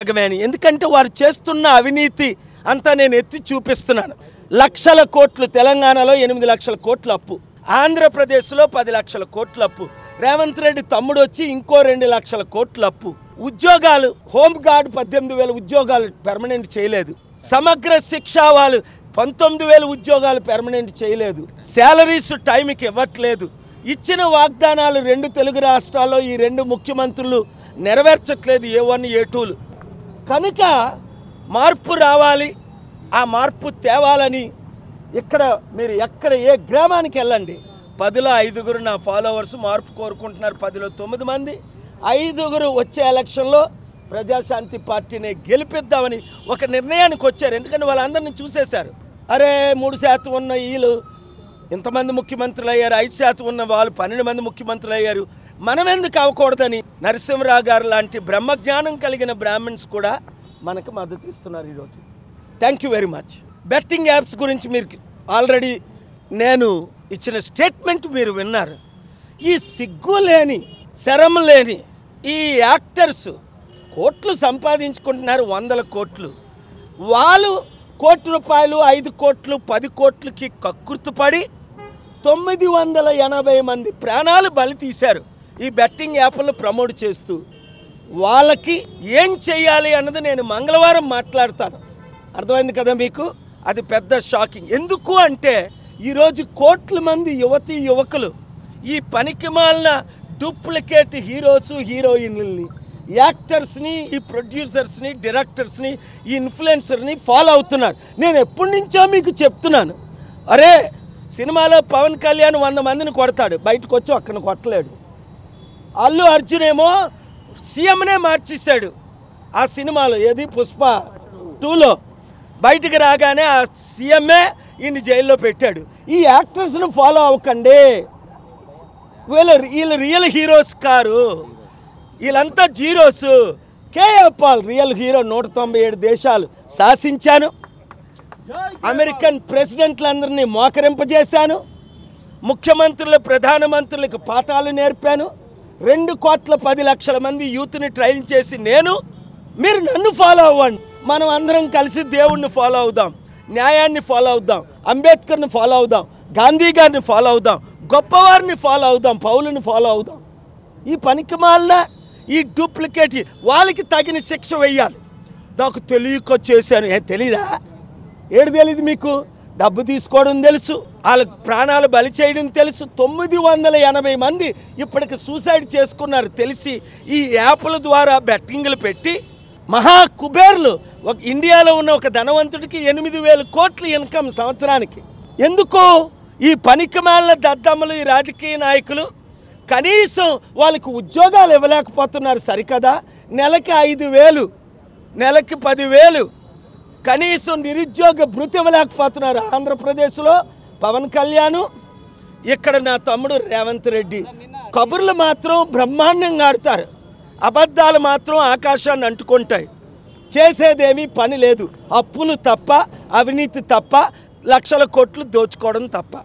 ఎందుకంటే వారు చేస్తున్న అవినీతి అంతా నేను ఎత్తి చూపిస్తున్నాను. లక్షల కోట్లు, తెలంగాణలో 8 లక్షల కోట్ల అప్పు, ఆంధ్రప్రదేశ్లో 10 లక్షల కోట్ల అప్పు, రేవంత్ రెడ్డి తమ్ముడు వచ్చి ఇంకో 2 లక్షల కోట్ల అప్పు, ఉద్యోగాలు హోమ్ గార్డ్ 18,000 ఉద్యోగాలు పెర్మనెంట్ చేయలేదు, సమగ్ర శిక్ష వాళ్ళు 19,000 ఉద్యోగాలు పెర్మనెంట్ చేయలేదు, శాలరీస్ టైంకి ఇవ్వట్లేదు, ఇచ్చిన వాగ్దానాలు 2 తెలుగు రాష్ట్రాల్లో ఈ 2 ముఖ్యమంత్రులు నెరవేర్చట్లేదు, A1 A2లు. కనుక మార్పు రావాలి, ఆ మార్పు తేవాలని ఇక్కడ మీరు ఎక్కడ ఏ గ్రామానికి వెళ్ళండి, 10లో 5 నా ఫాలోవర్స్ మార్పు కోరుకుంటున్నారు, 10లో 9 మంది, 5 వచ్చే ఎలక్షన్లో ప్రజాశాంతి పార్టీని గెలిపిద్దామని ఒక నిర్ణయానికి వచ్చారు. ఎందుకంటే వాళ్ళందరినీ చూసేశారు. అరే 3% ఉన్న వీళ్ళు ఇంతమంది ముఖ్యమంత్రులు అయ్యారు, 5% ఉన్న వాళ్ళు 12 మంది ముఖ్యమంత్రులు అయ్యారు, మనం ఎందుకు అవ్వకూడదని నరసింహరావు గారు లాంటి బ్రహ్మజ్ఞానం కలిగిన బ్రాహ్మణ్స్ కూడా మనకు మద్దతు ఇస్తున్నారు ఈరోజు. Thank you very much. Betting apps గురించి మీరు ఆల్రెడీ నేను ఇచ్చిన స్టేట్మెంట్ మీరు విన్నారు. ఈ సిగ్గు లేని, శరం లేని ఈ యాక్టర్స్ కోట్లు సంపాదించుకుంటున్నారు, 100 కోట్లు. వాళ్ళు ₹1 5 కోట్లు 10 కోట్లకి కక్కుర్తుపడి 980 మంది ప్రాణాలు బలి తీశారు ఈ బెట్టింగ్ యాప్లను ప్రమోట్ చేస్తూ. వాళ్ళకి ఏం చేయాలి అన్నది నేను మంగళవారం మాట్లాడతాను. అర్థమైంది కదా మీకు? అది పెద్ద షాకింగ్. ఎందుకు అంటే ఈరోజు కోట్ల మంది యువతీ యువకులు ఈ పనికిమాలిన డూప్లికేట్ హీరోస్ హీరోయిన్లని, యాక్టర్స్ని, ఈ ప్రొడ్యూసర్స్ని, డైరెక్టర్స్ని, ఈ ఇన్ఫ్లుయెన్సర్ని ఫాలో అవుతున్నారు. నేను ఎప్పటి నుంచో మీకు చెప్తున్నాను, అరే సినిమాలో పవన్ కళ్యాణ్ 100 మందిని కొడతాడు, బయటకు వచ్చి ఒక్కని కొట్టలేడు. అల్లు అర్జున్ ఏమో సీఎంనే మార్చేశాడు ఆ సినిమాలో, ఏది పుష్ప 2లో. బయటకు రాగానే ఆ సీఎంఏ ఈయన్ని జైల్లో పెట్టాడు. ఈ యాక్టర్స్ను ఫాలో అవ్వకండి, వీళ్ళు రియల్ హీరోస్ కారు, వీళ్ళంతా జీరోస్. కేఏ పాల్ రియల్ హీరో. 197 దేశాలు శాసించాను, అమెరికన్ ప్రెసిడెంట్లందరినీ మోకరింపజేశాను, ముఖ్యమంత్రులు ప్రధానమంత్రులకు పాఠాలు నేర్పాను, 2,10,00,000 మంది యూత్ని ట్రైన్ చేసి నేను. మీరు నన్ను ఫాలో అవ్వండి, మనం అందరం కలిసి దేవుణ్ణి ఫాలో అవుదాం, న్యాయాన్ని ఫాలో అవుదాం, అంబేద్కర్ని ఫాలో అవుదాం, గాంధీ గారిని ఫాలో అవుదాం, గొప్పవారిని ఫాలో అవుదాం, పౌలుని ఫాలో అవుదాం. ఈ పనికిమాలిన ఈ డూప్లికేట్ వాళ్ళకి తగిన శిక్ష వేయాలి. నాకు తెలియక చేశాను, తెలీదా? ఏడు తెలియదు మీకు? డబ్బు తీసుకోవడం తెలుసు, వాళ్ళ ప్రాణాలు బలి చేయడం తెలుసు. 980 మంది ఇప్పటికి సూసైడ్ చేసుకున్నారు తెలిసి. ఈ యాప్ల ద్వారా బెట్టింగ్లు పెట్టి మహా కుబేర్లు. ఒక ఇండియాలో ఉన్న ఒక ధనవంతుడికి 8,000 కోట్ల ఇన్కమ్ సంవత్సరానికి. ఎందుకు? ఈ పనికిమాలిన దద్దమ్మలు, ఈ రాజకీయ నాయకులు కనీసం వాళ్ళకి ఉద్యోగాలు ఇవ్వలేకపోతున్నారు సరికదా. నెలకి 5,000, నెలకి 10,000 కనీసం నిరుద్యోగ భృతి ఇవ్వలేకపోతున్నారు. ఆంధ్రప్రదేశ్లో పవన్ కళ్యాణ్, ఇక్కడ నా తమ్ముడు రేవంత్ రెడ్డి. కబుర్లు మాత్రం బ్రహ్మాండంగా ఆడతారు, అబద్ధాలు మాత్రం ఆకాశాన్ని అంటుకుంటాయి. చేసేదేమీ పని లేదు, అప్పులు తప్ప, అవినీతి తప్ప, లక్షల కోట్లు దోచుకోవడం తప్ప.